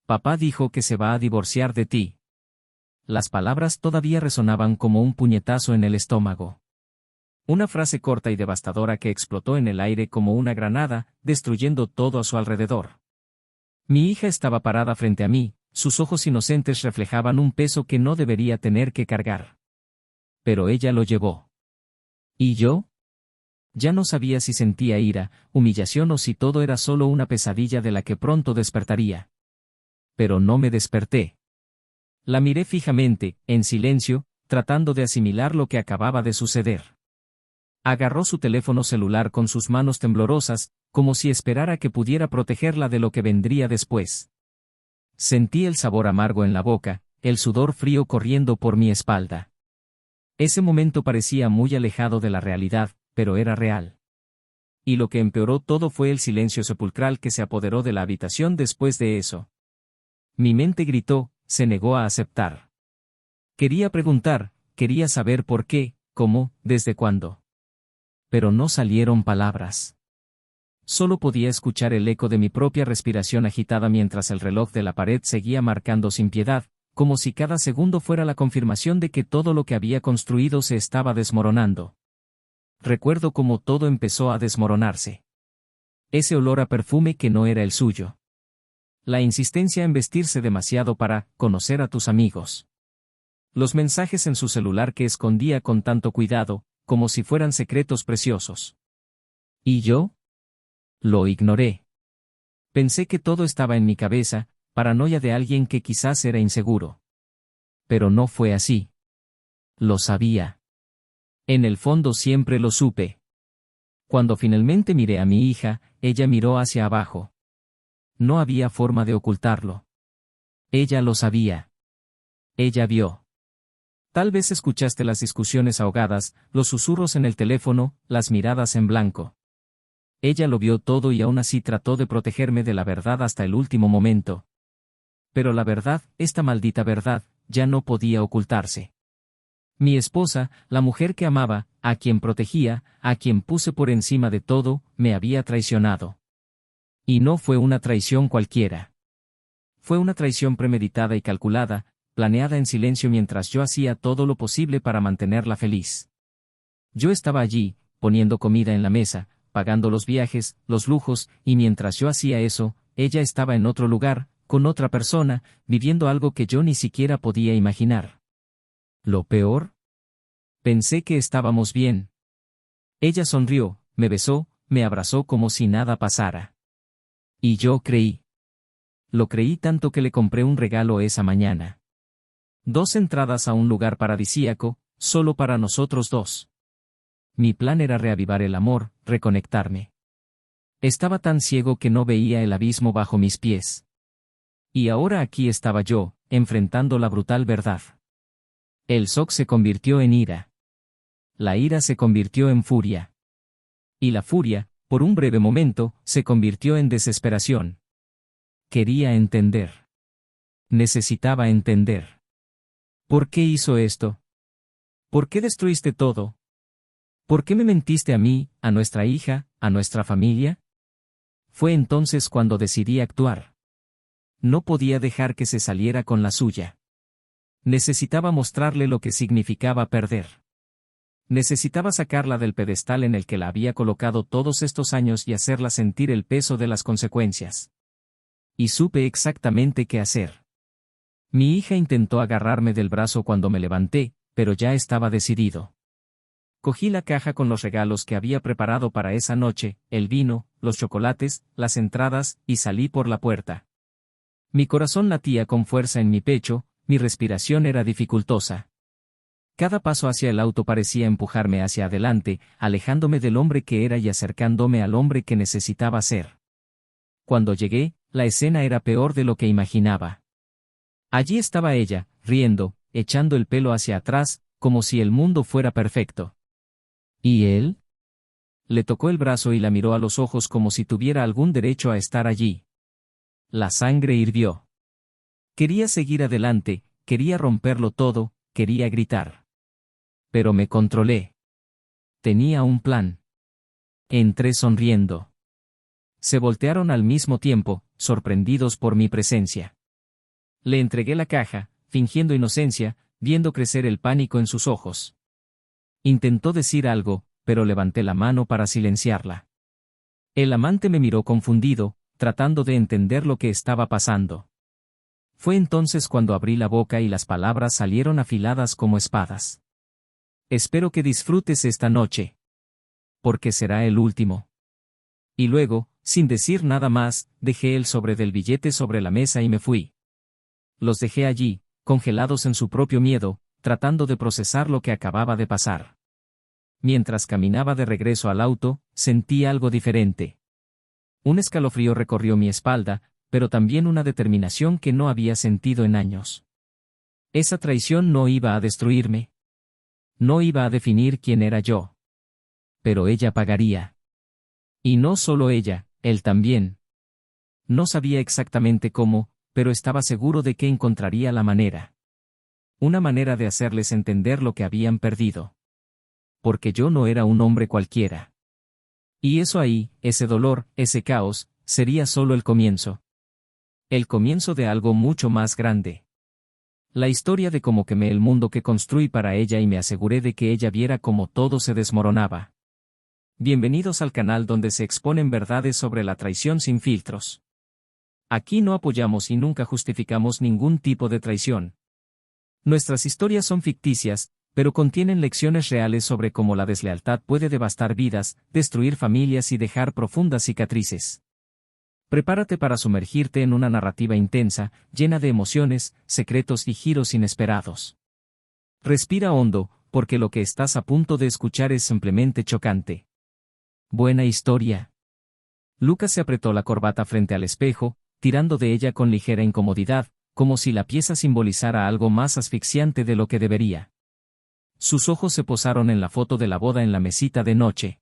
Papá dijo que se va a divorciar de ti. Las palabras todavía resonaban como un puñetazo en el estómago. Una frase corta y devastadora que explotó en el aire como una granada, destruyendo todo a su alrededor. Mi hija estaba parada frente a mí, sus ojos inocentes reflejaban un peso que no debería tener que cargar. Pero ella lo llevó. ¿Y yo? Ya no sabía si sentía ira, humillación o si todo era solo una pesadilla de la que pronto despertaría. Pero no me desperté. La miré fijamente, en silencio, tratando de asimilar lo que acababa de suceder. Agarró su teléfono celular con sus manos temblorosas, como si esperara que pudiera protegerla de lo que vendría después. Sentí el sabor amargo en la boca, el sudor frío corriendo por mi espalda. Ese momento parecía muy alejado de la realidad, pero era real. Y lo que empeoró todo fue el silencio sepulcral que se apoderó de la habitación después de eso. Mi mente gritó, se negó a aceptar. Quería preguntar, quería saber por qué, cómo, desde cuándo. Pero no salieron palabras. Solo podía escuchar el eco de mi propia respiración agitada mientras el reloj de la pared seguía marcando sin piedad, como si cada segundo fuera la confirmación de que todo lo que había construido se estaba desmoronando. Recuerdo cómo todo empezó a desmoronarse. Ese olor a perfume que no era el suyo. La insistencia en vestirse demasiado para conocer a tus amigos. Los mensajes en su celular que escondía con tanto cuidado, como si fueran secretos preciosos. ¿Y yo? Lo ignoré. Pensé que todo estaba en mi cabeza, paranoia de alguien que quizás era inseguro. Pero no fue así. Lo sabía. En el fondo siempre lo supe. Cuando finalmente miré a mi hija, ella miró hacia abajo. No había forma de ocultarlo. Ella lo sabía. Ella vio. Tal vez escuchaste las discusiones ahogadas, los susurros en el teléfono, las miradas en blanco. Ella lo vio todo y aún así trató de protegerme de la verdad hasta el último momento. Pero la verdad, esta maldita verdad, ya no podía ocultarse. Mi esposa, la mujer que amaba, a quien protegía, a quien puse por encima de todo, me había traicionado. Y no fue una traición cualquiera. Fue una traición premeditada y calculada, planeada en silencio mientras yo hacía todo lo posible para mantenerla feliz. Yo estaba allí, poniendo comida en la mesa, pagando los viajes, los lujos, y mientras yo hacía eso, ella estaba en otro lugar, con otra persona, viviendo algo que yo ni siquiera podía imaginar. ¿Lo peor? Pensé que estábamos bien. Ella sonrió, me besó, me abrazó como si nada pasara. Y yo creí. Lo creí tanto que le compré un regalo esa mañana. 2 entradas a un lugar paradisíaco, solo para nosotros dos. Mi plan era reavivar el amor, reconectarme. Estaba tan ciego que no veía el abismo bajo mis pies. Y ahora aquí estaba yo, enfrentando la brutal verdad. El shock se convirtió en ira. La ira se convirtió en furia. Y la furia, por un breve momento, se convirtió en desesperación. Quería entender. Necesitaba entender. ¿Por qué hizo esto? ¿Por qué destruiste todo? ¿Por qué me mentiste a mí, a nuestra hija, a nuestra familia? Fue entonces cuando decidí actuar. No podía dejar que se saliera con la suya. Necesitaba mostrarle lo que significaba perder. Necesitaba sacarla del pedestal en el que la había colocado todos estos años y hacerla sentir el peso de las consecuencias. Y supe exactamente qué hacer. Mi hija intentó agarrarme del brazo cuando me levanté, pero ya estaba decidido. Cogí la caja con los regalos que había preparado para esa noche, el vino, los chocolates, las entradas, y salí por la puerta. Mi corazón latía con fuerza en mi pecho, mi respiración era dificultosa. Cada paso hacia el auto parecía empujarme hacia adelante, alejándome del hombre que era y acercándome al hombre que necesitaba ser. Cuando llegué, la escena era peor de lo que imaginaba. Allí estaba ella, riendo, echando el pelo hacia atrás, como si el mundo fuera perfecto. ¿Y él? Le tocó el brazo y la miró a los ojos como si tuviera algún derecho a estar allí. La sangre hirvió. Quería seguir adelante, quería romperlo todo, quería gritar. Pero me controlé. Tenía un plan. Entré sonriendo. Se voltearon al mismo tiempo, sorprendidos por mi presencia. Le entregué la caja, fingiendo inocencia, viendo crecer el pánico en sus ojos. Intentó decir algo, pero levanté la mano para silenciarla. El amante me miró confundido, tratando de entender lo que estaba pasando. Fue entonces cuando abrí la boca y las palabras salieron afiladas como espadas. Espero que disfrutes esta noche. Porque será el último. Y luego, sin decir nada más, dejé el sobre del billete sobre la mesa y me fui. Los dejé allí, congelados en su propio miedo, tratando de procesar lo que acababa de pasar. Mientras caminaba de regreso al auto, sentí algo diferente. Un escalofrío recorrió mi espalda, pero también una determinación que no había sentido en años. Esa traición no iba a destruirme. No iba a definir quién era yo. Pero ella pagaría. Y no solo ella, él también. No sabía exactamente cómo, pero estaba seguro de que encontraría la manera. Una manera de hacerles entender lo que habían perdido. Porque yo no era un hombre cualquiera. Y eso ahí, ese dolor, ese caos, sería solo el comienzo. El comienzo de algo mucho más grande. La historia de cómo quemé el mundo que construí para ella y me aseguré de que ella viera cómo todo se desmoronaba. Bienvenidos al canal donde se exponen verdades sobre la traición sin filtros. Aquí no apoyamos y nunca justificamos ningún tipo de traición. Nuestras historias son ficticias, pero contienen lecciones reales sobre cómo la deslealtad puede devastar vidas, destruir familias y dejar profundas cicatrices. Prepárate para sumergirte en una narrativa intensa, llena de emociones, secretos y giros inesperados. Respira hondo, porque lo que estás a punto de escuchar es simplemente chocante. Buena historia. Lucas se apretó la corbata frente al espejo, tirando de ella con ligera incomodidad, como si la pieza simbolizara algo más asfixiante de lo que debería. Sus ojos se posaron en la foto de la boda en la mesita de noche.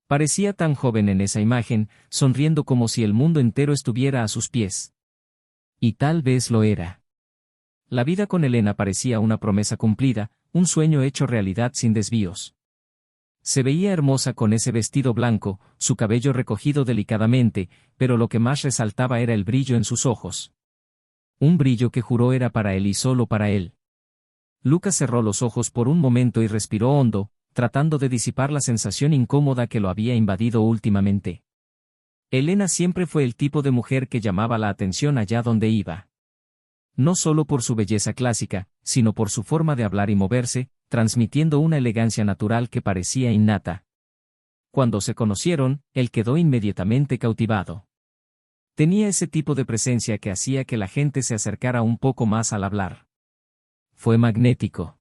Parecía tan joven en esa imagen, sonriendo como si el mundo entero estuviera a sus pies. Y tal vez lo era. La vida con Elena parecía una promesa cumplida, un sueño hecho realidad sin desvíos. Se veía hermosa con ese vestido blanco, su cabello recogido delicadamente, pero lo que más resaltaba era el brillo en sus ojos. Un brillo que juró era para él y solo para él. Lucas cerró los ojos por un momento y respiró hondo, tratando de disipar la sensación incómoda que lo había invadido últimamente. Elena siempre fue el tipo de mujer que llamaba la atención allá donde iba. No solo por su belleza clásica, sino por su forma de hablar y moverse, transmitiendo una elegancia natural que parecía innata. Cuando se conocieron, él quedó inmediatamente cautivado. Tenía ese tipo de presencia que hacía que la gente se acercara un poco más al hablar. Fue magnético.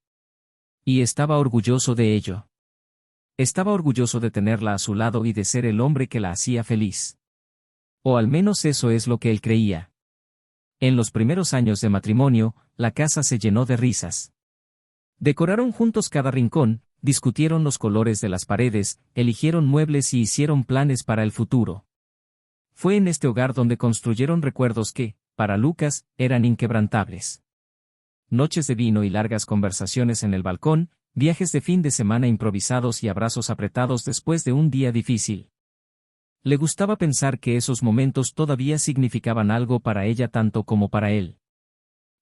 Y estaba orgulloso de ello. Estaba orgulloso de tenerla a su lado y de ser el hombre que la hacía feliz. O al menos eso es lo que él creía. En los primeros años de matrimonio, la casa se llenó de risas. Decoraron juntos cada rincón, discutieron los colores de las paredes, eligieron muebles y hicieron planes para el futuro. Fue en este hogar donde construyeron recuerdos que, para Lucas, eran inquebrantables. Noches de vino y largas conversaciones en el balcón, viajes de fin de semana improvisados y abrazos apretados después de un día difícil. Le gustaba pensar que esos momentos todavía significaban algo para ella tanto como para él.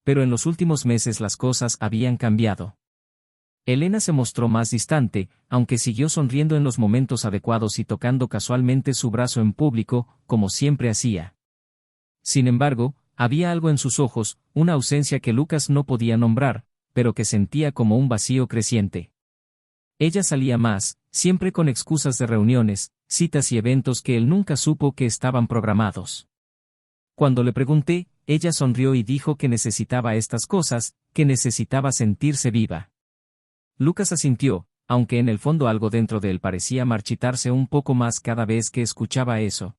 Pero en los últimos meses las cosas habían cambiado. Elena se mostró más distante, aunque siguió sonriendo en los momentos adecuados y tocando casualmente su brazo en público, como siempre hacía. Sin embargo, había algo en sus ojos, una ausencia que Lucas no podía nombrar, pero que sentía como un vacío creciente. Ella salía más, siempre con excusas de reuniones, citas y eventos que él nunca supo que estaban programados. Cuando le pregunté, ella sonrió y dijo que necesitaba estas cosas, que necesitaba sentirse viva. Lucas asintió, aunque en el fondo algo dentro de él parecía marchitarse un poco más cada vez que escuchaba eso.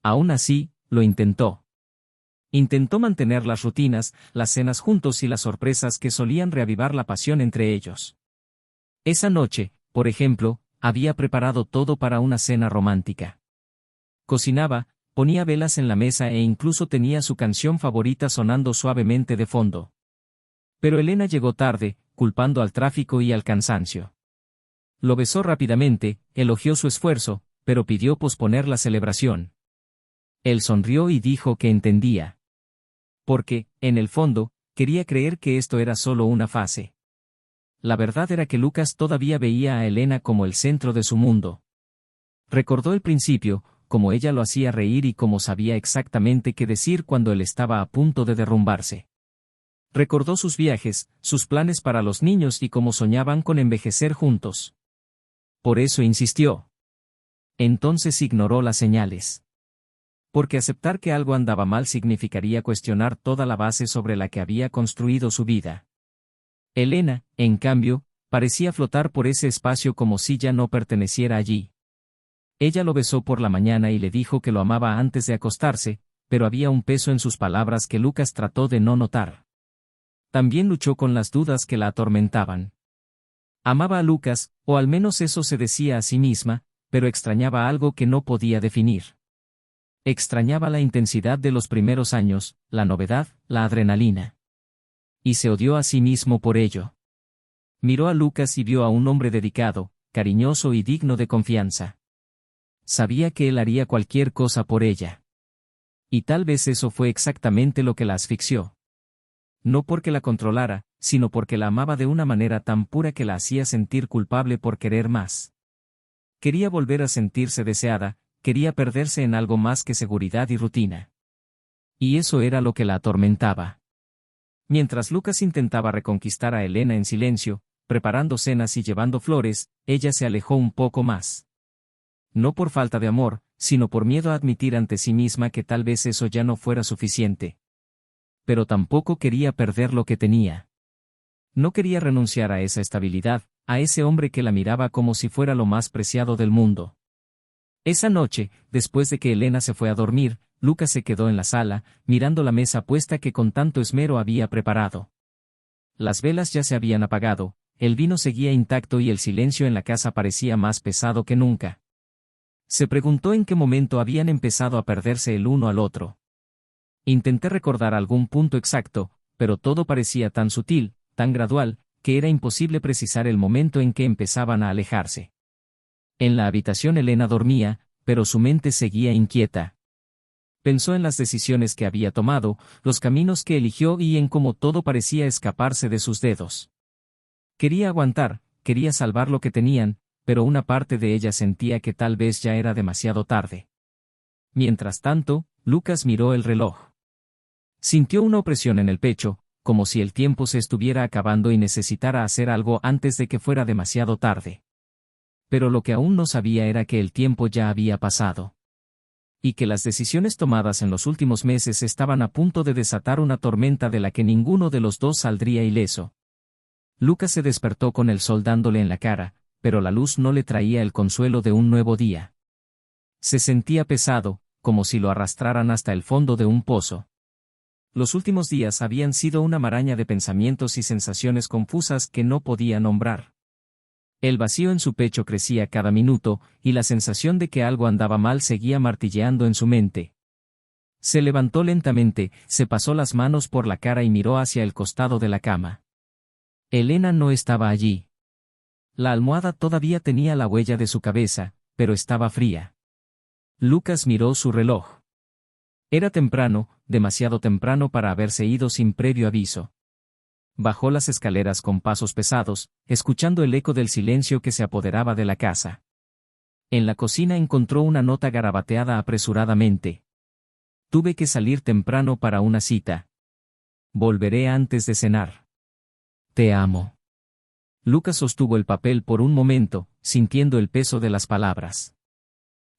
Aún así, lo intentó. Intentó mantener las rutinas, las cenas juntos y las sorpresas que solían reavivar la pasión entre ellos. Esa noche, por ejemplo, había preparado todo para una cena romántica. Cocinaba, ponía velas en la mesa e incluso tenía su canción favorita sonando suavemente de fondo. Pero Elena llegó tarde, culpando al tráfico y al cansancio. Lo besó rápidamente, elogió su esfuerzo, pero pidió posponer la celebración. Él sonrió y dijo que entendía. Porque, en el fondo, quería creer que esto era solo una fase. La verdad era que Lucas todavía veía a Elena como el centro de su mundo. Recordó el principio, como ella lo hacía reír y como sabía exactamente qué decir cuando él estaba a punto de derrumbarse. Recordó sus viajes, sus planes para los niños y cómo soñaban con envejecer juntos. Por eso insistió. Entonces ignoró las señales. Porque aceptar que algo andaba mal significaría cuestionar toda la base sobre la que había construido su vida. Elena, en cambio, parecía flotar por ese espacio como si ya no perteneciera allí. Ella lo besó por la mañana y le dijo que lo amaba antes de acostarse, pero había un peso en sus palabras que Lucas trató de no notar. También luchó con las dudas que la atormentaban. Amaba a Lucas, o al menos eso se decía a sí misma, pero extrañaba algo que no podía definir. Extrañaba la intensidad de los primeros años, la novedad, la adrenalina. Y se odió a sí mismo por ello. Miró a Lucas y vio a un hombre dedicado, cariñoso y digno de confianza. Sabía que él haría cualquier cosa por ella. Y tal vez eso fue exactamente lo que la asfixió. No porque la controlara, sino porque la amaba de una manera tan pura que la hacía sentir culpable por querer más. Quería volver a sentirse deseada, quería perderse en algo más que seguridad y rutina. Y eso era lo que la atormentaba. Mientras Lucas intentaba reconquistar a Elena en silencio, preparando cenas y llevando flores, ella se alejó un poco más. No por falta de amor, sino por miedo a admitir ante sí misma que tal vez eso ya no fuera suficiente. Pero tampoco quería perder lo que tenía. No quería renunciar a esa estabilidad, a ese hombre que la miraba como si fuera lo más preciado del mundo. Esa noche, después de que Elena se fue a dormir, Lucas se quedó en la sala, mirando la mesa puesta que con tanto esmero había preparado. Las velas ya se habían apagado, el vino seguía intacto y el silencio en la casa parecía más pesado que nunca. Se preguntó en qué momento habían empezado a perderse el uno al otro. Intenté recordar algún punto exacto, pero todo parecía tan sutil, tan gradual, que era imposible precisar el momento en que empezaban a alejarse. En la habitación Elena dormía, pero su mente seguía inquieta. Pensó en las decisiones que había tomado, los caminos que eligió y en cómo todo parecía escaparse de sus dedos. Quería aguantar, quería salvar lo que tenían, pero una parte de ella sentía que tal vez ya era demasiado tarde. Mientras tanto, Lucas miró el reloj. Sintió una opresión en el pecho, como si el tiempo se estuviera acabando y necesitara hacer algo antes de que fuera demasiado tarde. Pero lo que aún no sabía era que el tiempo ya había pasado. Y que las decisiones tomadas en los últimos meses estaban a punto de desatar una tormenta de la que ninguno de los dos saldría ileso. Lucas se despertó con el sol dándole en la cara, pero la luz no le traía el consuelo de un nuevo día. Se sentía pesado, como si lo arrastraran hasta el fondo de un pozo. Los últimos días habían sido una maraña de pensamientos y sensaciones confusas que no podía nombrar. El vacío en su pecho crecía cada minuto, y la sensación de que algo andaba mal seguía martilleando en su mente. Se levantó lentamente, se pasó las manos por la cara y miró hacia el costado de la cama. Elena no estaba allí. La almohada todavía tenía la huella de su cabeza, pero estaba fría. Lucas miró su reloj. Era temprano, demasiado temprano para haberse ido sin previo aviso. Bajó las escaleras con pasos pesados, escuchando el eco del silencio que se apoderaba de la casa. En la cocina encontró una nota garabateada apresuradamente. Tuve que salir temprano para una cita. Volveré antes de cenar. Te amo. Lucas sostuvo el papel por un momento, sintiendo el peso de las palabras.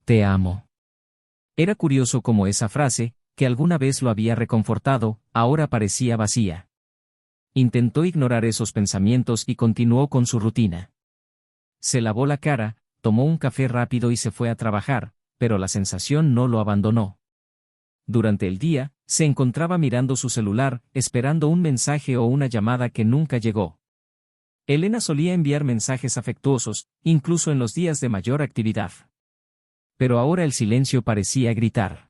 Te amo. Era curioso cómo esa frase, que alguna vez lo había reconfortado, ahora parecía vacía. Intentó ignorar esos pensamientos y continuó con su rutina. Se lavó la cara, tomó un café rápido y se fue a trabajar, pero la sensación no lo abandonó. Durante el día, se encontraba mirando su celular, esperando un mensaje o una llamada que nunca llegó. Elena solía enviar mensajes afectuosos, incluso en los días de mayor actividad. Pero ahora el silencio parecía gritar.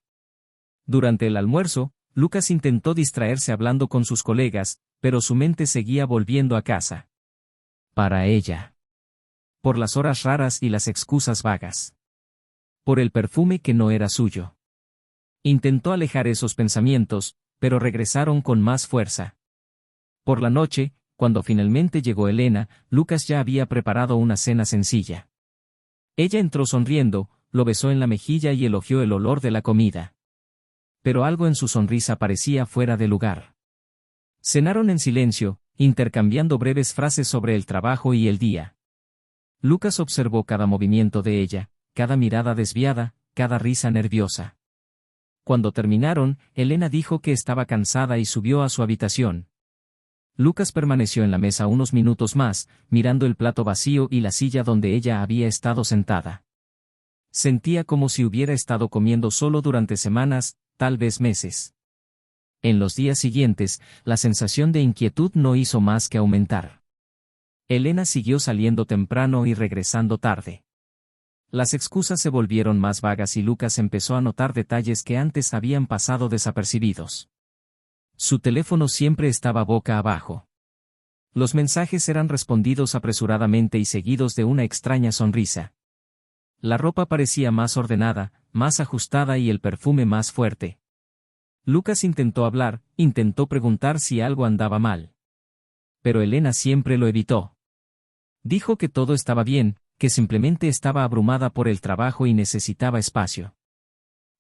Durante el almuerzo, Lucas intentó distraerse hablando con sus colegas, pero su mente seguía volviendo a casa. Para ella. Por las horas raras y las excusas vagas. Por el perfume que no era suyo. Intentó alejar esos pensamientos, pero regresaron con más fuerza. Por la noche, cuando finalmente llegó Elena, Lucas ya había preparado una cena sencilla. Ella entró sonriendo, lo besó en la mejilla y elogió el olor de la comida. Pero algo en su sonrisa parecía fuera de lugar. Cenaron en silencio, intercambiando breves frases sobre el trabajo y el día. Lucas observó cada movimiento de ella, cada mirada desviada, cada risa nerviosa. Cuando terminaron, Elena dijo que estaba cansada y subió a su habitación. Lucas permaneció en la mesa unos minutos más, mirando el plato vacío y la silla donde ella había estado sentada. Sentía como si hubiera estado comiendo solo durante semanas, tal vez meses. En los días siguientes, la sensación de inquietud no hizo más que aumentar. Elena siguió saliendo temprano y regresando tarde. Las excusas se volvieron más vagas y Lucas empezó a notar detalles que antes habían pasado desapercibidos. Su teléfono siempre estaba boca abajo. Los mensajes eran respondidos apresuradamente y seguidos de una extraña sonrisa. La ropa parecía más ordenada, más ajustada y el perfume más fuerte. Lucas intentó hablar, intentó preguntar si algo andaba mal. Pero Elena siempre lo evitó. Dijo que todo estaba bien, que simplemente estaba abrumada por el trabajo y necesitaba espacio.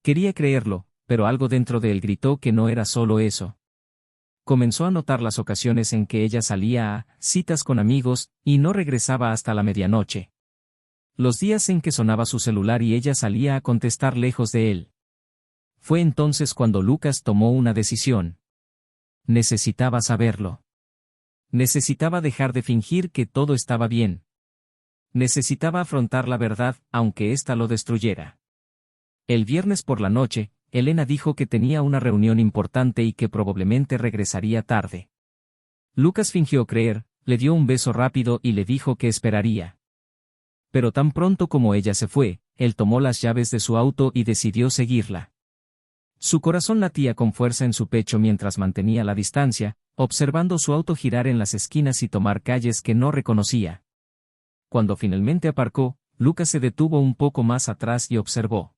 Quería creerlo, pero algo dentro de él gritó que no era solo eso. Comenzó a notar las ocasiones en que ella salía a citas con amigos y no regresaba hasta la medianoche. Los días en que sonaba su celular y ella salía a contestar lejos de él. Fue entonces cuando Lucas tomó una decisión. Necesitaba saberlo. Necesitaba dejar de fingir que todo estaba bien. Necesitaba afrontar la verdad, aunque ésta lo destruyera. El viernes por la noche, Elena dijo que tenía una reunión importante y que probablemente regresaría tarde. Lucas fingió creer, le dio un beso rápido y le dijo que esperaría. Pero tan pronto como ella se fue, él tomó las llaves de su auto y decidió seguirla. Su corazón latía con fuerza en su pecho mientras mantenía la distancia, observando su auto girar en las esquinas y tomar calles que no reconocía. Cuando finalmente aparcó, Lucas se detuvo un poco más atrás y observó.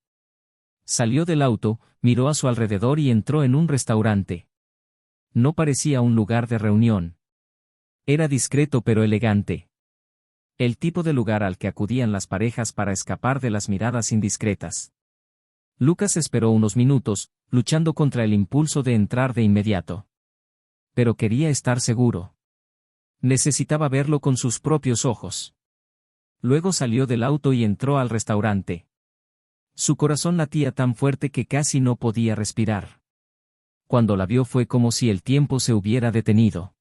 Salió del auto, miró a su alrededor y entró en un restaurante. No parecía un lugar de reunión. Era discreto pero elegante. El tipo de lugar al que acudían las parejas para escapar de las miradas indiscretas. Lucas esperó unos minutos, luchando contra el impulso de entrar de inmediato. Pero quería estar seguro. Necesitaba verlo con sus propios ojos. Luego salió del auto y entró al restaurante. Su corazón latía tan fuerte que casi no podía respirar. Cuando la vio fue como si el tiempo se hubiera detenido.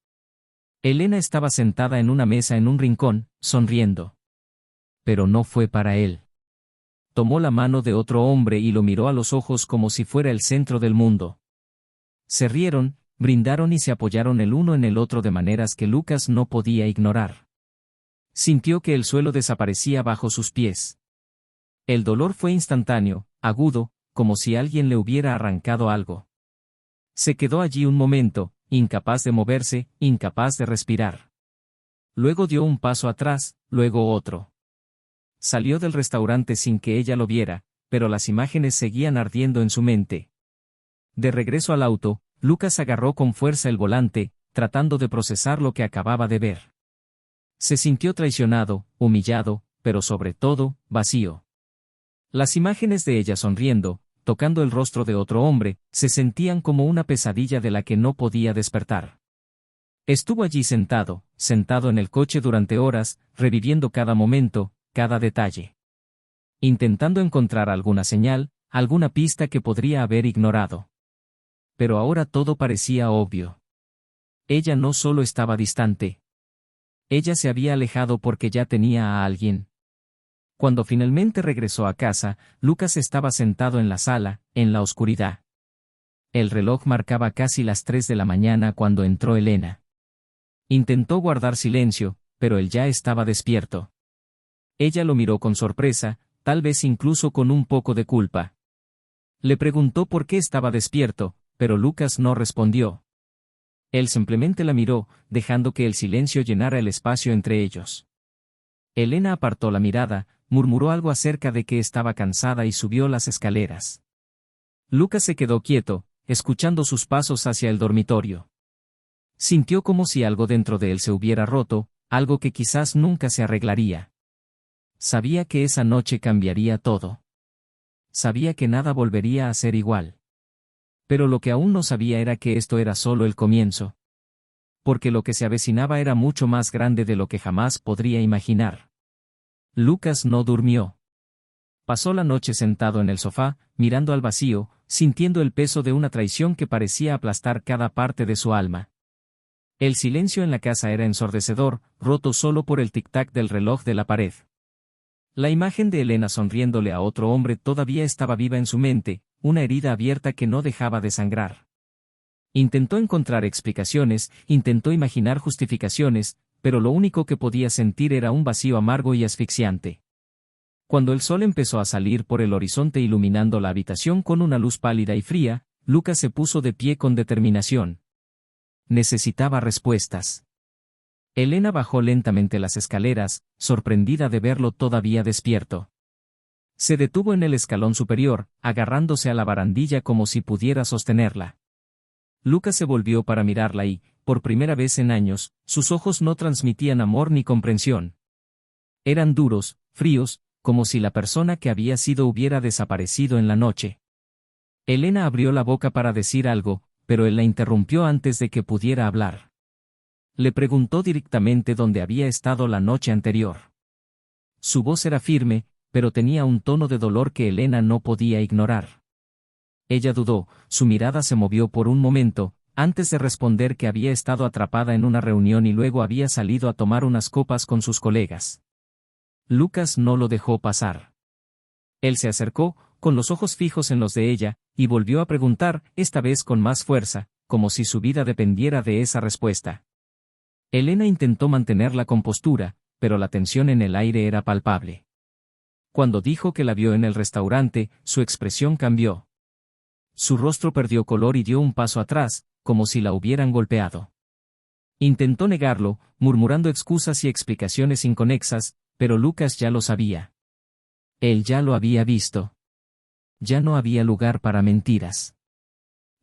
Elena estaba sentada en una mesa en un rincón, sonriendo. Pero no fue para él. Tomó la mano de otro hombre y lo miró a los ojos como si fuera el centro del mundo. Se rieron, brindaron y se apoyaron el uno en el otro de maneras que Lucas no podía ignorar. Sintió que el suelo desaparecía bajo sus pies. El dolor fue instantáneo, agudo, como si alguien le hubiera arrancado algo. Se quedó allí un momento, incapaz de moverse, incapaz de respirar. Luego dio un paso atrás, luego otro. Salió del restaurante sin que ella lo viera, pero las imágenes seguían ardiendo en su mente. De regreso al auto, Lucas agarró con fuerza el volante, tratando de procesar lo que acababa de ver. Se sintió traicionado, humillado, pero sobre todo, vacío. Las imágenes de ella sonriendo, tocando el rostro de otro hombre, se sentían como una pesadilla de la que no podía despertar. Estuvo allí sentado en el coche durante horas, reviviendo cada momento, cada detalle. Intentando encontrar alguna señal, alguna pista que podría haber ignorado. Pero ahora todo parecía obvio. Ella no solo estaba distante. Ella se había alejado porque ya tenía a alguien. Cuando finalmente regresó a casa, Lucas estaba sentado en la sala, en la oscuridad. El reloj marcaba casi las 3 de la mañana cuando entró Elena. Intentó guardar silencio, pero él ya estaba despierto. Ella lo miró con sorpresa, tal vez incluso con un poco de culpa. Le preguntó por qué estaba despierto, pero Lucas no respondió. Él simplemente la miró, dejando que el silencio llenara el espacio entre ellos. Elena apartó la mirada, murmuró algo acerca de que estaba cansada y subió las escaleras. Lucas se quedó quieto, escuchando sus pasos hacia el dormitorio. Sintió como si algo dentro de él se hubiera roto, algo que quizás nunca se arreglaría. Sabía que esa noche cambiaría todo. Sabía que nada volvería a ser igual. Pero lo que aún no sabía era que esto era solo el comienzo. Porque lo que se avecinaba era mucho más grande de lo que jamás podría imaginar. Lucas no durmió. Pasó la noche sentado en el sofá, mirando al vacío, sintiendo el peso de una traición que parecía aplastar cada parte de su alma. El silencio en la casa era ensordecedor, roto solo por el tic-tac del reloj de la pared. La imagen de Elena sonriéndole a otro hombre todavía estaba viva en su mente, una herida abierta que no dejaba de sangrar. Intentó encontrar explicaciones, intentó imaginar justificaciones, pero lo único que podía sentir era un vacío amargo y asfixiante. Cuando el sol empezó a salir por el horizonte iluminando la habitación con una luz pálida y fría, Lucas se puso de pie con determinación. Necesitaba respuestas. Elena bajó lentamente las escaleras, sorprendida de verlo todavía despierto. Se detuvo en el escalón superior, agarrándose a la barandilla como si pudiera sostenerla. Lucas se volvió para mirarla y, por primera vez en años, sus ojos no transmitían amor ni comprensión. Eran duros, fríos, como si la persona que había sido hubiera desaparecido en la noche. Elena abrió la boca para decir algo, pero él la interrumpió antes de que pudiera hablar. Le preguntó directamente dónde había estado la noche anterior. Su voz era firme, pero tenía un tono de dolor que Elena no podía ignorar. Ella dudó, su mirada se movió por un momento, antes de responder que había estado atrapada en una reunión y luego había salido a tomar unas copas con sus colegas. Lucas no lo dejó pasar. Él se acercó, con los ojos fijos en los de ella, y volvió a preguntar, esta vez con más fuerza, como si su vida dependiera de esa respuesta. Elena intentó mantener la compostura, pero la tensión en el aire era palpable. Cuando dijo que la vio en el restaurante, su expresión cambió. Su rostro perdió color y dio un paso atrás, como si la hubieran golpeado. Intentó negarlo, murmurando excusas y explicaciones inconexas, pero Lucas ya lo sabía. Él ya lo había visto. Ya no había lugar para mentiras.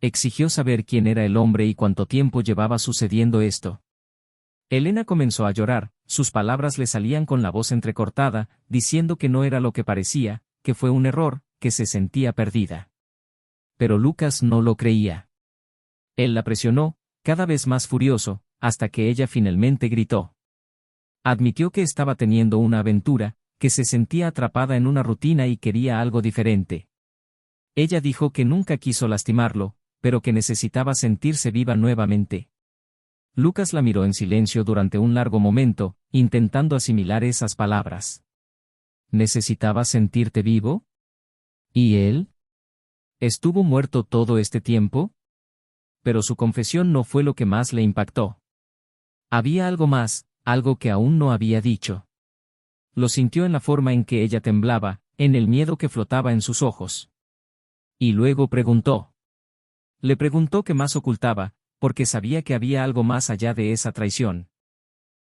Exigió saber quién era el hombre y cuánto tiempo llevaba sucediendo esto. Elena comenzó a llorar, sus palabras le salían con la voz entrecortada, diciendo que no era lo que parecía, que fue un error, que se sentía perdida. Pero Lucas no lo creía. Él la presionó, cada vez más furioso, hasta que ella finalmente gritó. Admitió que estaba teniendo una aventura, que se sentía atrapada en una rutina y quería algo diferente. Ella dijo que nunca quiso lastimarlo, pero que necesitaba sentirse viva nuevamente. Lucas la miró en silencio durante un largo momento, intentando asimilar esas palabras. ¿Necesitabas sentirte vivo? ¿Y él? ¿Estuvo muerto todo este tiempo? Pero su confesión no fue lo que más le impactó. Había algo más, algo que aún no había dicho. Lo sintió en la forma en que ella temblaba, en el miedo que flotaba en sus ojos. Y luego preguntó. Le preguntó qué más ocultaba, porque sabía que había algo más allá de esa traición.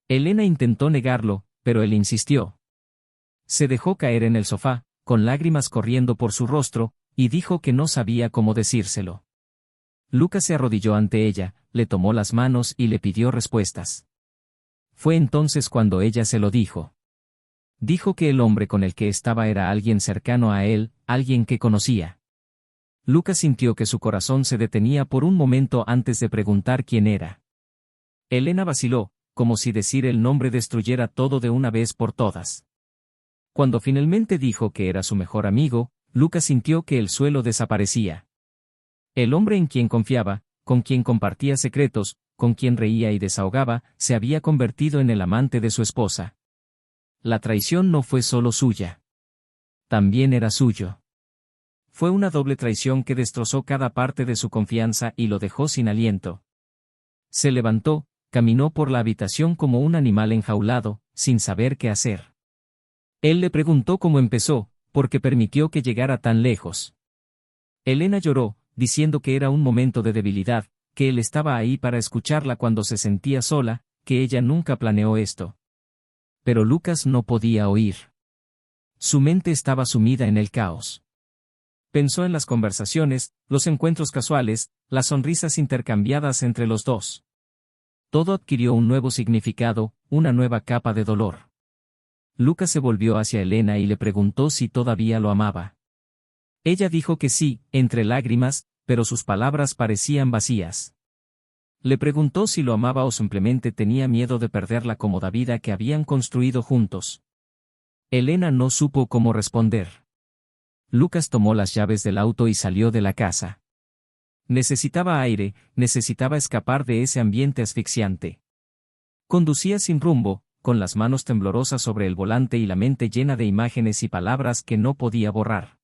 Elena intentó negarlo, pero él insistió. Se dejó caer en el sofá, con lágrimas corriendo por su rostro, y dijo que no sabía cómo decírselo. Lucas se arrodilló ante ella, le tomó las manos y le pidió respuestas. Fue entonces cuando ella se lo dijo. Dijo que el hombre con el que estaba era alguien cercano a él, alguien que conocía. Lucas sintió que su corazón se detenía por un momento antes de preguntar quién era. Elena vaciló, como si decir el nombre destruyera todo de una vez por todas. Cuando finalmente dijo que era su mejor amigo, Lucas sintió que el suelo desaparecía. El hombre en quien confiaba, con quien compartía secretos, con quien reía y desahogaba, se había convertido en el amante de su esposa. La traición no fue solo suya. También era suyo. Fue una doble traición que destrozó cada parte de su confianza y lo dejó sin aliento. Se levantó, caminó por la habitación como un animal enjaulado, sin saber qué hacer. Él le preguntó cómo empezó, por qué permitió que llegara tan lejos. Elena lloró, diciendo que era un momento de debilidad, que él estaba ahí para escucharla cuando se sentía sola, que ella nunca planeó esto. Pero Lucas no podía oír. Su mente estaba sumida en el caos. Pensó en las conversaciones, los encuentros casuales, las sonrisas intercambiadas entre los dos. Todo adquirió un nuevo significado, una nueva capa de dolor. Lucas se volvió hacia Elena y le preguntó si todavía lo amaba. Ella dijo que sí, entre lágrimas, pero sus palabras parecían vacías. Le preguntó si lo amaba o simplemente tenía miedo de perder la cómoda vida que habían construido juntos. Elena no supo cómo responder. Lucas tomó las llaves del auto y salió de la casa. Necesitaba aire, necesitaba escapar de ese ambiente asfixiante. Conducía sin rumbo, con las manos temblorosas sobre el volante y la mente llena de imágenes y palabras que no podía borrar.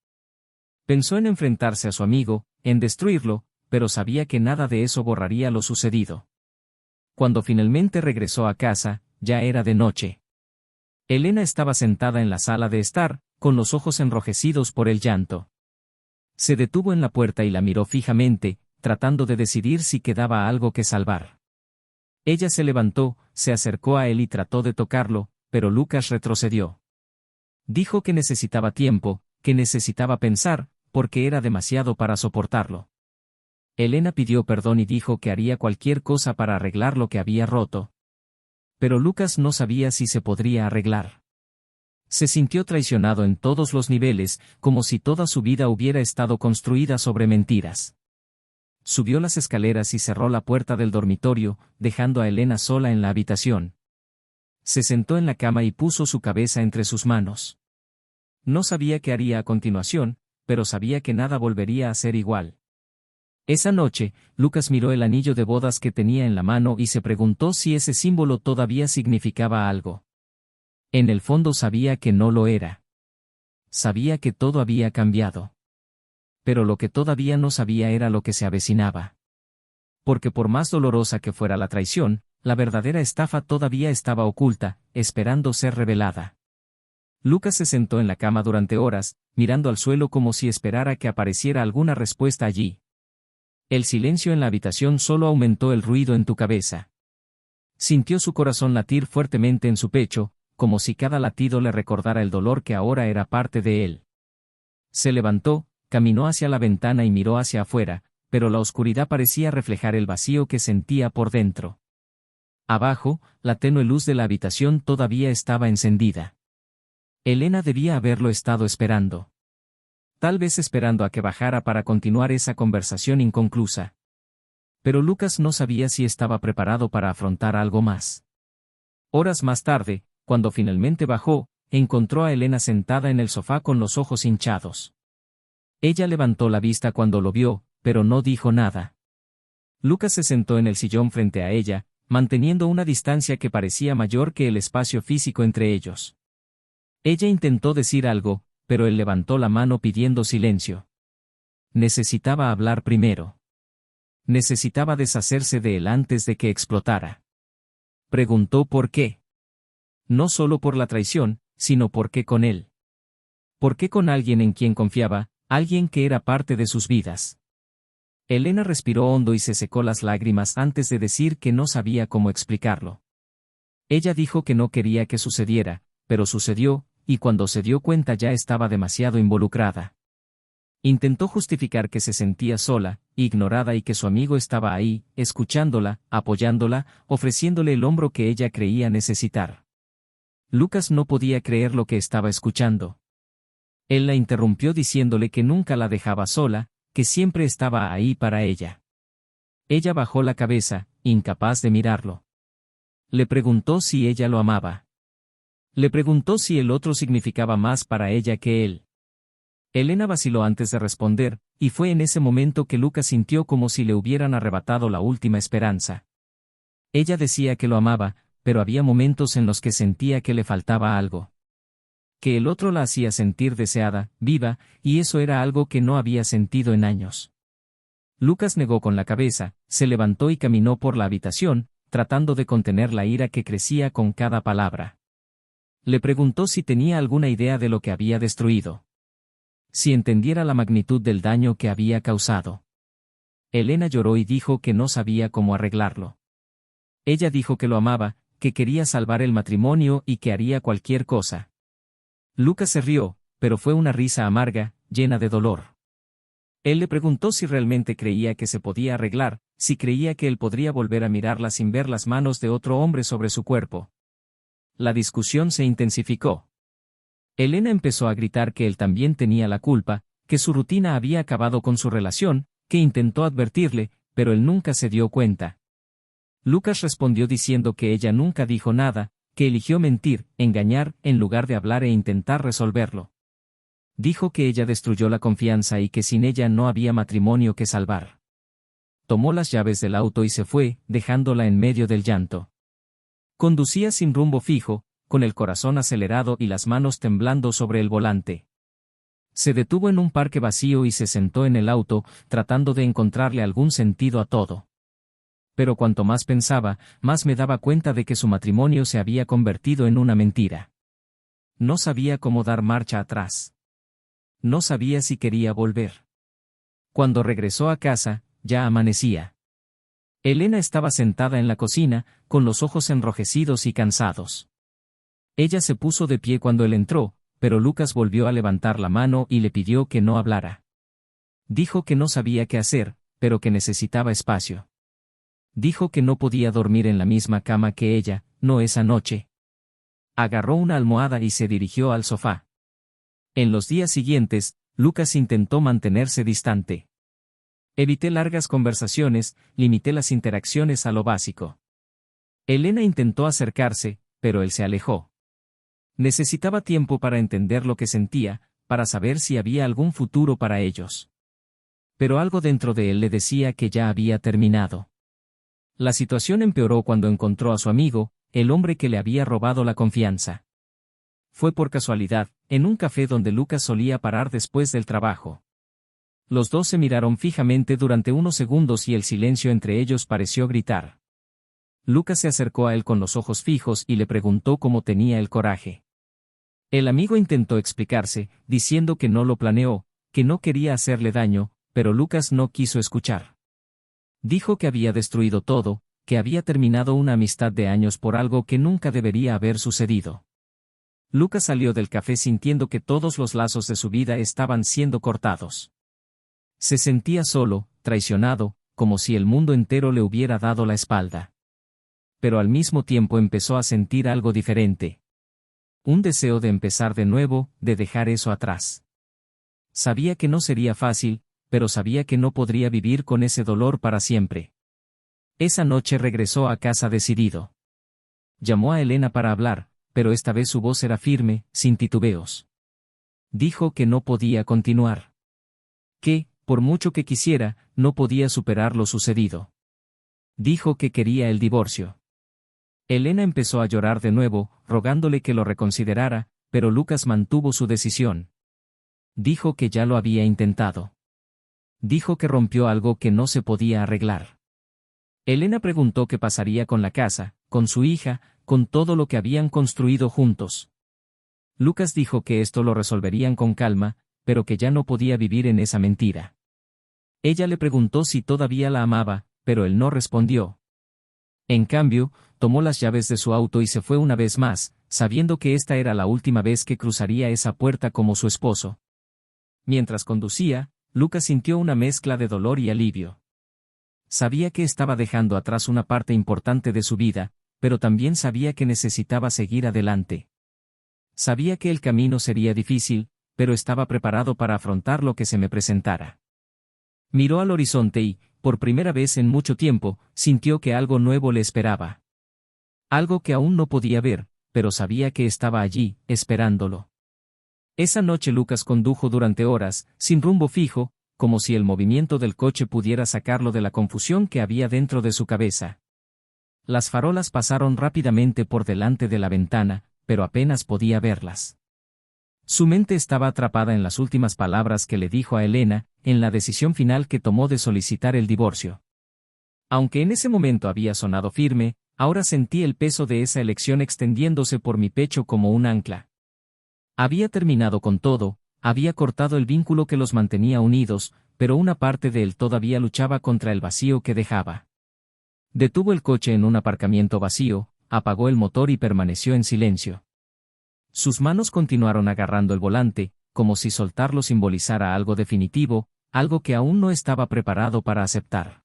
Pensó en enfrentarse a su amigo, en destruirlo, pero sabía que nada de eso borraría lo sucedido. Cuando finalmente regresó a casa, ya era de noche. Elena estaba sentada en la sala de estar, con los ojos enrojecidos por el llanto. Se detuvo en la puerta y la miró fijamente, tratando de decidir si quedaba algo que salvar. Ella se levantó, se acercó a él y trató de tocarlo, pero Lucas retrocedió. Dijo que necesitaba tiempo, que necesitaba pensar, porque era demasiado para soportarlo. Elena pidió perdón y dijo que haría cualquier cosa para arreglar lo que había roto. Pero Lucas no sabía si se podría arreglar. Se sintió traicionado en todos los niveles, como si toda su vida hubiera estado construida sobre mentiras. Subió las escaleras y cerró la puerta del dormitorio, dejando a Elena sola en la habitación. Se sentó en la cama y puso su cabeza entre sus manos. No sabía qué haría a continuación, pero sabía que nada volvería a ser igual. Esa noche, Lucas miró el anillo de bodas que tenía en la mano y se preguntó si ese símbolo todavía significaba algo. En el fondo sabía que no lo era. Sabía que todo había cambiado. Pero lo que todavía no sabía era lo que se avecinaba. Porque por más dolorosa que fuera la traición, la verdadera estafa todavía estaba oculta, esperando ser revelada. Lucas se sentó en la cama durante horas, mirando al suelo como si esperara que apareciera alguna respuesta allí. El silencio en la habitación solo aumentó el ruido en tu cabeza. Sintió su corazón latir fuertemente en su pecho, como si cada latido le recordara el dolor que ahora era parte de él. Se levantó, caminó hacia la ventana y miró hacia afuera, pero la oscuridad parecía reflejar el vacío que sentía por dentro. Abajo, la tenue luz de la habitación todavía estaba encendida. Elena debía haberlo estado esperando. Tal vez esperando a que bajara para continuar esa conversación inconclusa. Pero Lucas no sabía si estaba preparado para afrontar algo más. Horas más tarde, cuando finalmente bajó, encontró a Elena sentada en el sofá con los ojos hinchados. Ella levantó la vista cuando lo vio, pero no dijo nada. Lucas se sentó en el sillón frente a ella, manteniendo una distancia que parecía mayor que el espacio físico entre ellos. Ella intentó decir algo, pero él levantó la mano pidiendo silencio. Necesitaba hablar primero. Necesitaba deshacerse de él antes de que explotara. Preguntó por qué. No solo por la traición, sino por qué con él. ¿Por qué con alguien en quien confiaba, alguien que era parte de sus vidas? Elena respiró hondo y se secó las lágrimas antes de decir que no sabía cómo explicarlo. Ella dijo que no quería que sucediera, pero sucedió, y cuando se dio cuenta ya estaba demasiado involucrada. Intentó justificar que se sentía sola, ignorada y que su amigo estaba ahí, escuchándola, apoyándola, ofreciéndole el hombro que ella creía necesitar. Lucas no podía creer lo que estaba escuchando. Él la interrumpió diciéndole que nunca la dejaba sola, que siempre estaba ahí para ella. Ella bajó la cabeza, incapaz de mirarlo. Le preguntó si ella lo amaba. Le preguntó si el otro significaba más para ella que él. Elena vaciló antes de responder, y fue en ese momento que Lucas sintió como si le hubieran arrebatado la última esperanza. Ella decía que lo amaba, pero había momentos en los que sentía que le faltaba algo. Que el otro la hacía sentir deseada, viva, y eso era algo que no había sentido en años. Lucas negó con la cabeza, se levantó y caminó por la habitación, tratando de contener la ira que crecía con cada palabra. Le preguntó si tenía alguna idea de lo que había destruido. Si entendiera la magnitud del daño que había causado. Elena lloró y dijo que no sabía cómo arreglarlo. Ella dijo que lo amaba, que quería salvar el matrimonio y que haría cualquier cosa. Lucas se rió, pero fue una risa amarga, llena de dolor. Él le preguntó si realmente creía que se podía arreglar, si creía que él podría volver a mirarla sin ver las manos de otro hombre sobre su cuerpo. La discusión se intensificó. Elena empezó a gritar que él también tenía la culpa, que su rutina había acabado con su relación, que intentó advertirle, pero él nunca se dio cuenta. Lucas respondió diciendo que ella nunca dijo nada, que eligió mentir, engañar, en lugar de hablar e intentar resolverlo. Dijo que ella destruyó la confianza y que sin ella no había matrimonio que salvar. Tomó las llaves del auto y se fue, dejándola en medio del llanto. Conducía sin rumbo fijo, con el corazón acelerado y las manos temblando sobre el volante. Se detuvo en un parque vacío y se sentó en el auto, tratando de encontrarle algún sentido a todo. Pero cuanto más pensaba, más me daba cuenta de que su matrimonio se había convertido en una mentira. No sabía cómo dar marcha atrás. No sabía si quería volver. Cuando regresó a casa, ya amanecía. Elena estaba sentada en la cocina, con los ojos enrojecidos y cansados. Ella se puso de pie cuando él entró, pero Lucas volvió a levantar la mano y le pidió que no hablara. Dijo que no sabía qué hacer, pero que necesitaba espacio. Dijo que no podía dormir en la misma cama que ella, no esa noche. Agarró una almohada y se dirigió al sofá. En los días siguientes, Lucas intentó mantenerse distante. Evité largas conversaciones, limité las interacciones a lo básico. Elena intentó acercarse, pero él se alejó. Necesitaba tiempo para entender lo que sentía, para saber si había algún futuro para ellos. Pero algo dentro de él le decía que ya había terminado. La situación empeoró cuando encontró a su amigo, el hombre que le había robado la confianza. Fue por casualidad, en un café donde Lucas solía parar después del trabajo. Los dos se miraron fijamente durante unos segundos y el silencio entre ellos pareció gritar. Lucas se acercó a él con los ojos fijos y le preguntó cómo tenía el coraje. El amigo intentó explicarse, diciendo que no lo planeó, que no quería hacerle daño, pero Lucas no quiso escuchar. Dijo que había destruido todo, que había terminado una amistad de años por algo que nunca debería haber sucedido. Lucas salió del café sintiendo que todos los lazos de su vida estaban siendo cortados. Se sentía solo, traicionado, como si el mundo entero le hubiera dado la espalda. Pero al mismo tiempo empezó a sentir algo diferente. Un deseo de empezar de nuevo, de dejar eso atrás. Sabía que no sería fácil, pero sabía que no podría vivir con ese dolor para siempre. Esa noche regresó a casa decidido. Llamó a Elena para hablar, pero esta vez su voz era firme, sin titubeos. Dijo que no podía continuar. Que, por mucho que quisiera, no podía superar lo sucedido. Dijo que quería el divorcio. Elena empezó a llorar de nuevo, rogándole que lo reconsiderara, pero Lucas mantuvo su decisión. Dijo que ya lo había intentado. Dijo que rompió algo que no se podía arreglar. Elena preguntó qué pasaría con la casa, con su hija, con todo lo que habían construido juntos. Lucas dijo que esto lo resolverían con calma, pero que ya no podía vivir en esa mentira. Ella le preguntó si todavía la amaba, pero él no respondió. En cambio, tomó las llaves de su auto y se fue una vez más, sabiendo que esta era la última vez que cruzaría esa puerta como su esposo. Mientras conducía, Lucas sintió una mezcla de dolor y alivio. Sabía que estaba dejando atrás una parte importante de su vida, pero también sabía que necesitaba seguir adelante. Sabía que el camino sería difícil, pero estaba preparado para afrontar lo que se me presentara. Miró al horizonte y, por primera vez en mucho tiempo, sintió que algo nuevo le esperaba. Algo que aún no podía ver, pero sabía que estaba allí, esperándolo. Esa noche Lucas condujo durante horas, sin rumbo fijo, como si el movimiento del coche pudiera sacarlo de la confusión que había dentro de su cabeza. Las farolas pasaron rápidamente por delante de la ventana, pero apenas podía verlas. Su mente estaba atrapada en las últimas palabras que le dijo a Elena, en la decisión final que tomó de solicitar el divorcio. Aunque en ese momento había sonado firme, ahora sentí el peso de esa elección extendiéndose por mi pecho como un ancla. Había terminado con todo, había cortado el vínculo que los mantenía unidos, pero una parte de él todavía luchaba contra el vacío que dejaba. Detuvo el coche en un aparcamiento vacío, apagó el motor y permaneció en silencio. Sus manos continuaron agarrando el volante, como si soltarlo simbolizara algo definitivo, algo que aún no estaba preparado para aceptar.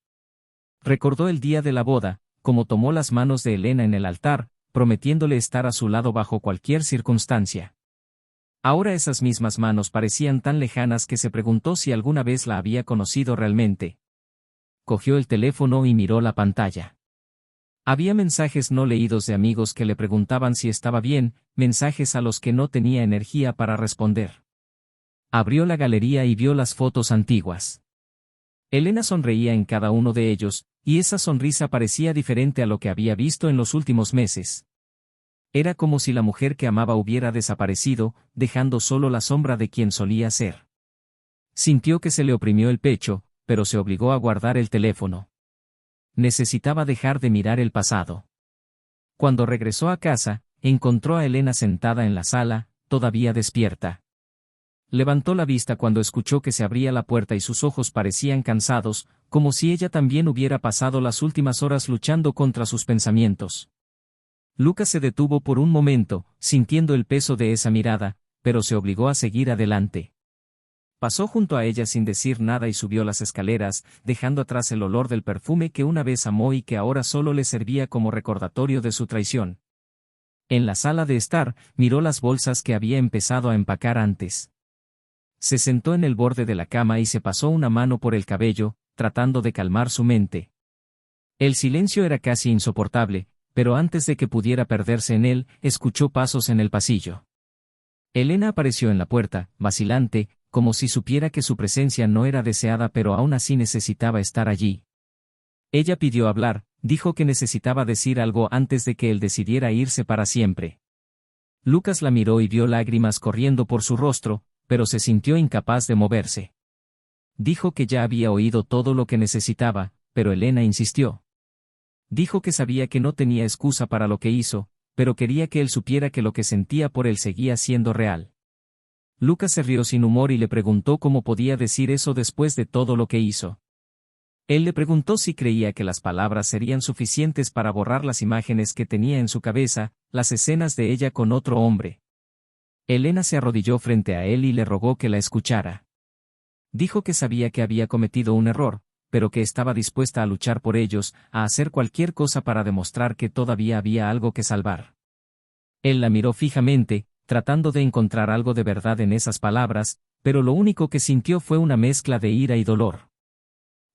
Recordó el día de la boda, como tomó las manos de Elena en el altar, prometiéndole estar a su lado bajo cualquier circunstancia. Ahora esas mismas manos parecían tan lejanas que se preguntó si alguna vez la había conocido realmente. Cogió el teléfono y miró la pantalla. Había mensajes no leídos de amigos que le preguntaban si estaba bien, mensajes a los que no tenía energía para responder. Abrió la galería y vio las fotos antiguas. Elena sonreía en cada uno de ellos, y esa sonrisa parecía diferente a lo que había visto en los últimos meses. Era como si la mujer que amaba hubiera desaparecido, dejando solo la sombra de quien solía ser. Sintió que se le oprimió el pecho, pero se obligó a guardar el teléfono. Necesitaba dejar de mirar el pasado. Cuando regresó a casa, encontró a Elena sentada en la sala, todavía despierta. Levantó la vista cuando escuchó que se abría la puerta y sus ojos parecían cansados, como si ella también hubiera pasado las últimas horas luchando contra sus pensamientos. Lucas se detuvo por un momento, sintiendo el peso de esa mirada, pero se obligó a seguir adelante. Pasó junto a ella sin decir nada y subió las escaleras, dejando atrás el olor del perfume que una vez amó y que ahora solo le servía como recordatorio de su traición. En la sala de estar, miró las bolsas que había empezado a empacar antes. Se sentó en el borde de la cama y se pasó una mano por el cabello, tratando de calmar su mente. El silencio era casi insoportable, pero antes de que pudiera perderse en él, escuchó pasos en el pasillo. Elena apareció en la puerta, vacilante, como si supiera que su presencia no era deseada pero aún así necesitaba estar allí. Ella pidió hablar, dijo que necesitaba decir algo antes de que él decidiera irse para siempre. Lucas la miró y vio lágrimas corriendo por su rostro, pero se sintió incapaz de moverse. Dijo que ya había oído todo lo que necesitaba, pero Elena insistió. Dijo que sabía que no tenía excusa para lo que hizo, pero quería que él supiera que lo que sentía por él seguía siendo real. Lucas se rió sin humor y le preguntó cómo podía decir eso después de todo lo que hizo. Él le preguntó si creía que las palabras serían suficientes para borrar las imágenes que tenía en su cabeza, las escenas de ella con otro hombre. Elena se arrodilló frente a él y le rogó que la escuchara. Dijo que sabía que había cometido un error, pero que estaba dispuesta a luchar por ellos, a hacer cualquier cosa para demostrar que todavía había algo que salvar. Él la miró fijamente, tratando de encontrar algo de verdad en esas palabras, pero lo único que sintió fue una mezcla de ira y dolor.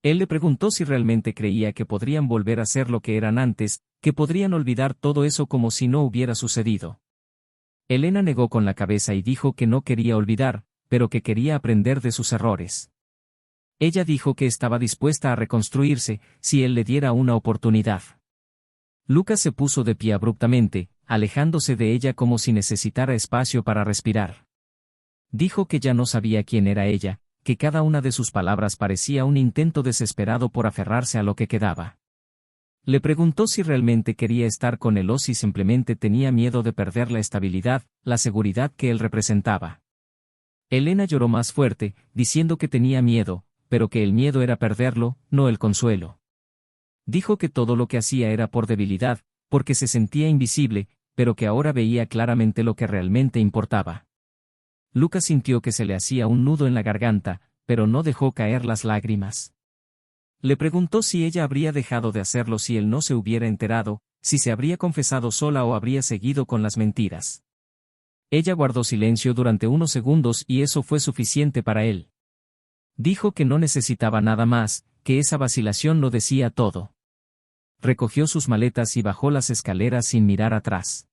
Él le preguntó si realmente creía que podrían volver a ser lo que eran antes, que podrían olvidar todo eso como si no hubiera sucedido. Elena negó con la cabeza y dijo que no quería olvidar, pero que quería aprender de sus errores. Ella dijo que estaba dispuesta a reconstruirse, si él le diera una oportunidad. Lucas se puso de pie abruptamente, alejándose de ella como si necesitara espacio para respirar. Dijo que ya no sabía quién era ella, que cada una de sus palabras parecía un intento desesperado por aferrarse a lo que quedaba. Le preguntó si realmente quería estar con él o si simplemente tenía miedo de perder la estabilidad, la seguridad que él representaba. Elena lloró más fuerte, diciendo que tenía miedo, pero que el miedo era perderlo, no el consuelo. Dijo que todo lo que hacía era por debilidad, porque se sentía invisible, pero que ahora veía claramente lo que realmente importaba. Lucas sintió que se le hacía un nudo en la garganta, pero no dejó caer las lágrimas. Le preguntó si ella habría dejado de hacerlo si él no se hubiera enterado, si se habría confesado sola o habría seguido con las mentiras. Ella guardó silencio durante unos segundos y eso fue suficiente para él. Dijo que no necesitaba nada más, que esa vacilación lo decía todo. Recogió sus maletas y bajó las escaleras sin mirar atrás.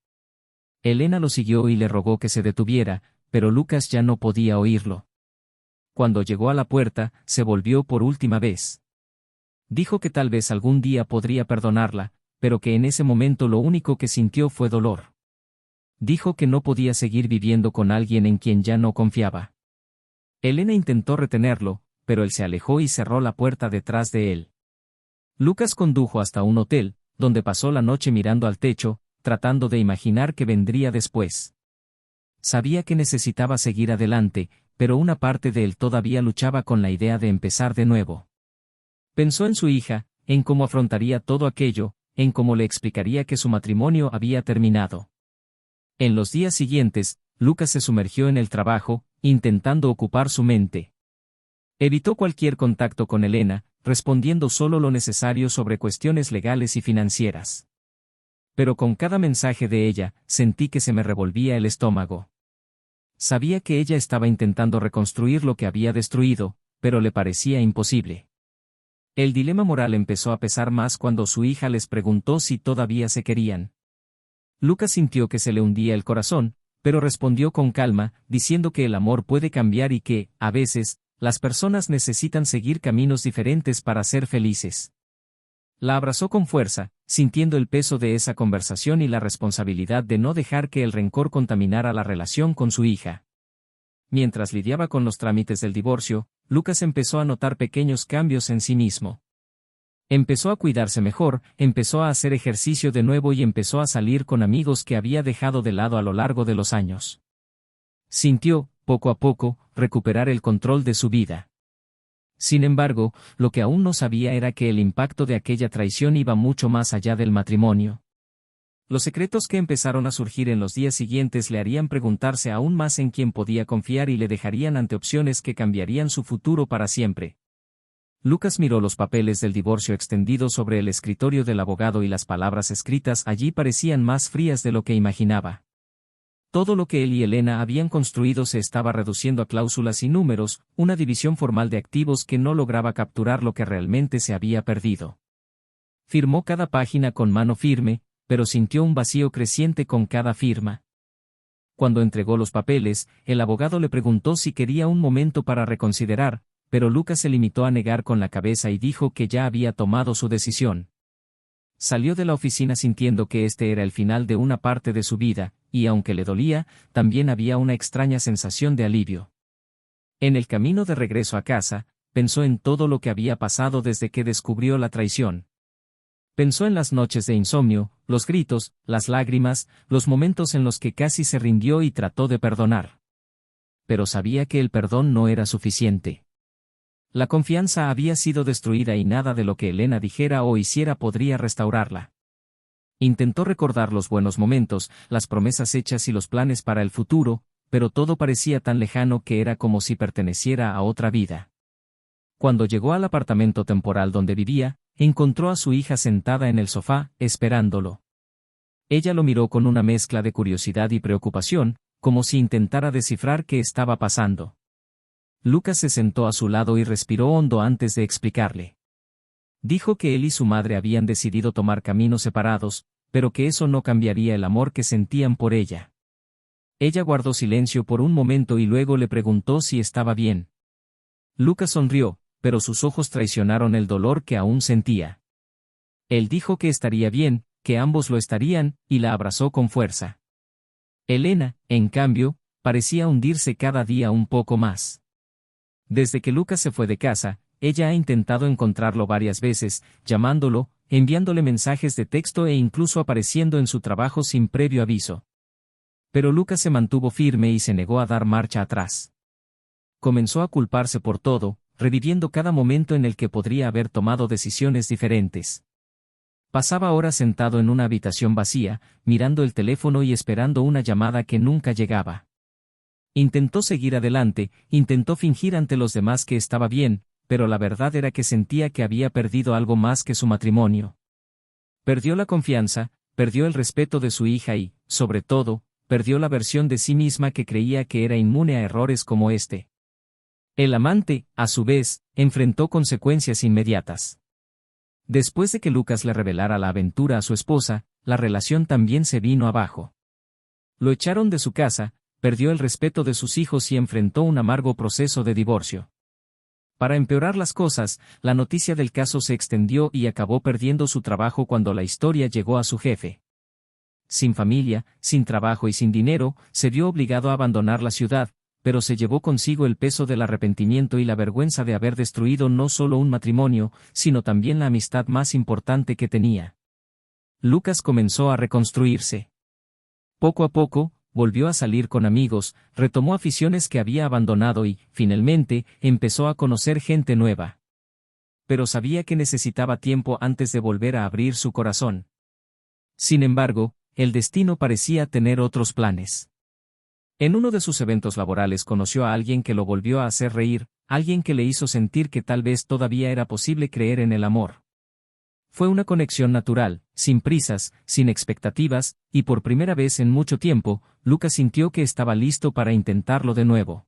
Elena lo siguió y le rogó que se detuviera, pero Lucas ya no podía oírlo. Cuando llegó a la puerta, se volvió por última vez. Dijo que tal vez algún día podría perdonarla, pero que en ese momento lo único que sintió fue dolor. Dijo que no podía seguir viviendo con alguien en quien ya no confiaba. Elena intentó retenerlo, pero él se alejó y cerró la puerta detrás de él. Lucas condujo hasta un hotel, donde pasó la noche mirando al techo, tratando de imaginar qué vendría después. Sabía que necesitaba seguir adelante, pero una parte de él todavía luchaba con la idea de empezar de nuevo. Pensó en su hija, en cómo afrontaría todo aquello, en cómo le explicaría que su matrimonio había terminado. En los días siguientes, Lucas se sumergió en el trabajo, intentando ocupar su mente. Evitó cualquier contacto con Elena, respondiendo solo lo necesario sobre cuestiones legales y financieras. Pero con cada mensaje de ella, sentí que se me revolvía el estómago. Sabía que ella estaba intentando reconstruir lo que había destruido, pero le parecía imposible. El dilema moral empezó a pesar más cuando su hija les preguntó si todavía se querían. Lucas sintió que se le hundía el corazón, pero respondió con calma, diciendo que el amor puede cambiar y que, a veces, las personas necesitan seguir caminos diferentes para ser felices. La abrazó con fuerza, sintiendo el peso de esa conversación y la responsabilidad de no dejar que el rencor contaminara la relación con su hija. Mientras lidiaba con los trámites del divorcio, Lucas empezó a notar pequeños cambios en sí mismo. Empezó a cuidarse mejor, empezó a hacer ejercicio de nuevo y empezó a salir con amigos que había dejado de lado a lo largo de los años. Sintió, poco a poco, recuperar el control de su vida. Sin embargo, lo que aún no sabía era que el impacto de aquella traición iba mucho más allá del matrimonio. Los secretos que empezaron a surgir en los días siguientes le harían preguntarse aún más en quién podía confiar y le dejarían ante opciones que cambiarían su futuro para siempre. Lucas miró los papeles del divorcio extendidos sobre el escritorio del abogado y las palabras escritas allí parecían más frías de lo que imaginaba. Todo lo que él y Elena habían construido se estaba reduciendo a cláusulas y números, una división formal de activos que no lograba capturar lo que realmente se había perdido. Firmó cada página con mano firme, pero sintió un vacío creciente con cada firma. Cuando entregó los papeles, el abogado le preguntó si quería un momento para reconsiderar, pero Lucas se limitó a negar con la cabeza y dijo que ya había tomado su decisión. Salió de la oficina sintiendo que este era el final de una parte de su vida, y aunque le dolía, también había una extraña sensación de alivio. En el camino de regreso a casa, pensó en todo lo que había pasado desde que descubrió la traición. Pensó en las noches de insomnio, los gritos, las lágrimas, los momentos en los que casi se rindió y trató de perdonar. Pero sabía que el perdón no era suficiente. La confianza había sido destruida y nada de lo que Elena dijera o hiciera podría restaurarla. Intentó recordar los buenos momentos, las promesas hechas y los planes para el futuro, pero todo parecía tan lejano que era como si perteneciera a otra vida. Cuando llegó al apartamento temporal donde vivía, encontró a su hija sentada en el sofá, esperándolo. Ella lo miró con una mezcla de curiosidad y preocupación, como si intentara descifrar qué estaba pasando. Lucas se sentó a su lado y respiró hondo antes de explicarle. Dijo que él y su madre habían decidido tomar caminos separados, pero que eso no cambiaría el amor que sentían por ella. Ella guardó silencio por un momento y luego le preguntó si estaba bien. Lucas sonrió, pero sus ojos traicionaron el dolor que aún sentía. Él dijo que estaría bien, que ambos lo estarían, y la abrazó con fuerza. Elena, en cambio, parecía hundirse cada día un poco más. Desde que Lucas se fue de casa, ella ha intentado encontrarlo varias veces, llamándolo, enviándole mensajes de texto e incluso apareciendo en su trabajo sin previo aviso. Pero Lucas se mantuvo firme y se negó a dar marcha atrás. Comenzó a culparse por todo, reviviendo cada momento en el que podría haber tomado decisiones diferentes. Pasaba horas sentado en una habitación vacía, mirando el teléfono y esperando una llamada que nunca llegaba. Intentó seguir adelante, intentó fingir ante los demás que estaba bien, pero la verdad era que sentía que había perdido algo más que su matrimonio. Perdió la confianza, perdió el respeto de su hija y, sobre todo, perdió la versión de sí misma que creía que era inmune a errores como este. El amante, a su vez, enfrentó consecuencias inmediatas. Después de que Lucas le revelara la aventura a su esposa, la relación también se vino abajo. Lo echaron de su casa, perdió el respeto de sus hijos y enfrentó un amargo proceso de divorcio. Para empeorar las cosas, la noticia del caso se extendió y acabó perdiendo su trabajo cuando la historia llegó a su jefe. Sin familia, sin trabajo y sin dinero, se vio obligado a abandonar la ciudad, pero se llevó consigo el peso del arrepentimiento y la vergüenza de haber destruido no solo un matrimonio, sino también la amistad más importante que tenía. Lucas comenzó a reconstruirse. Poco a poco, volvió a salir con amigos, retomó aficiones que había abandonado y, finalmente, empezó a conocer gente nueva. Pero sabía que necesitaba tiempo antes de volver a abrir su corazón. Sin embargo, el destino parecía tener otros planes. En uno de sus eventos laborales conoció a alguien que lo volvió a hacer reír, alguien que le hizo sentir que tal vez todavía era posible creer en el amor. Fue una conexión natural, sin prisas, sin expectativas, y por primera vez en mucho tiempo, Lucas sintió que estaba listo para intentarlo de nuevo.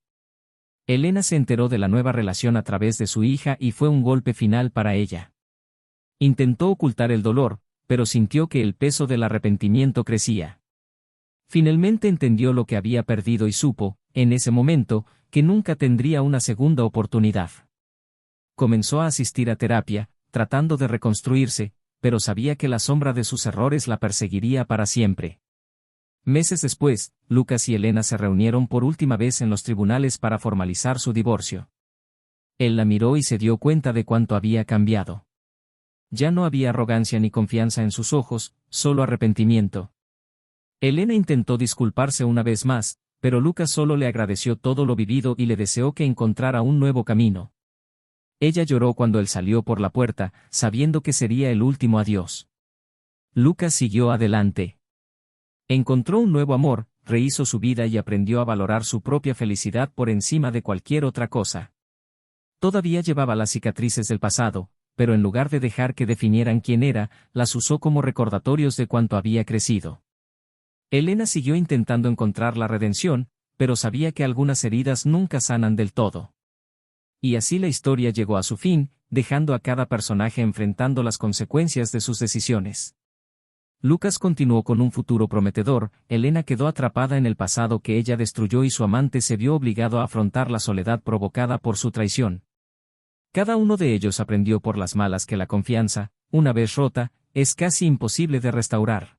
Elena se enteró de la nueva relación a través de su hija y fue un golpe final para ella. Intentó ocultar el dolor, pero sintió que el peso del arrepentimiento crecía. Finalmente entendió lo que había perdido y supo, en ese momento, que nunca tendría una segunda oportunidad. Comenzó a asistir a terapia, tratando de reconstruirse, pero sabía que la sombra de sus errores la perseguiría para siempre. Meses después, Lucas y Elena se reunieron por última vez en los tribunales para formalizar su divorcio. Él la miró y se dio cuenta de cuánto había cambiado. Ya no había arrogancia ni confianza en sus ojos, solo arrepentimiento. Elena intentó disculparse una vez más, pero Lucas solo le agradeció todo lo vivido y le deseó que encontrara un nuevo camino. Ella lloró cuando él salió por la puerta, sabiendo que sería el último adiós. Lucas siguió adelante. Encontró un nuevo amor, rehizo su vida y aprendió a valorar su propia felicidad por encima de cualquier otra cosa. Todavía llevaba las cicatrices del pasado, pero en lugar de dejar que definieran quién era, las usó como recordatorios de cuánto había crecido. Elena siguió intentando encontrar la redención, pero sabía que algunas heridas nunca sanan del todo. Y así la historia llegó a su fin, dejando a cada personaje enfrentando las consecuencias de sus decisiones. Lucas continuó con un futuro prometedor, Elena quedó atrapada en el pasado que ella destruyó y su amante se vio obligado a afrontar la soledad provocada por su traición. Cada uno de ellos aprendió por las malas que la confianza, una vez rota, es casi imposible de restaurar.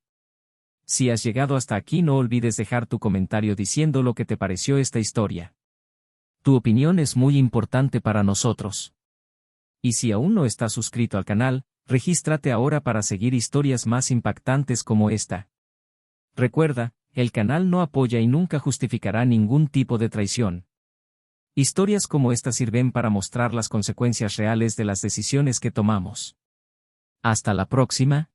Si has llegado hasta aquí, no olvides dejar tu comentario diciendo lo que te pareció esta historia. Tu opinión es muy importante para nosotros. Y si aún no estás suscrito al canal, regístrate ahora para seguir historias más impactantes como esta. Recuerda, el canal no apoya y nunca justificará ningún tipo de traición. Historias como esta sirven para mostrar las consecuencias reales de las decisiones que tomamos. Hasta la próxima.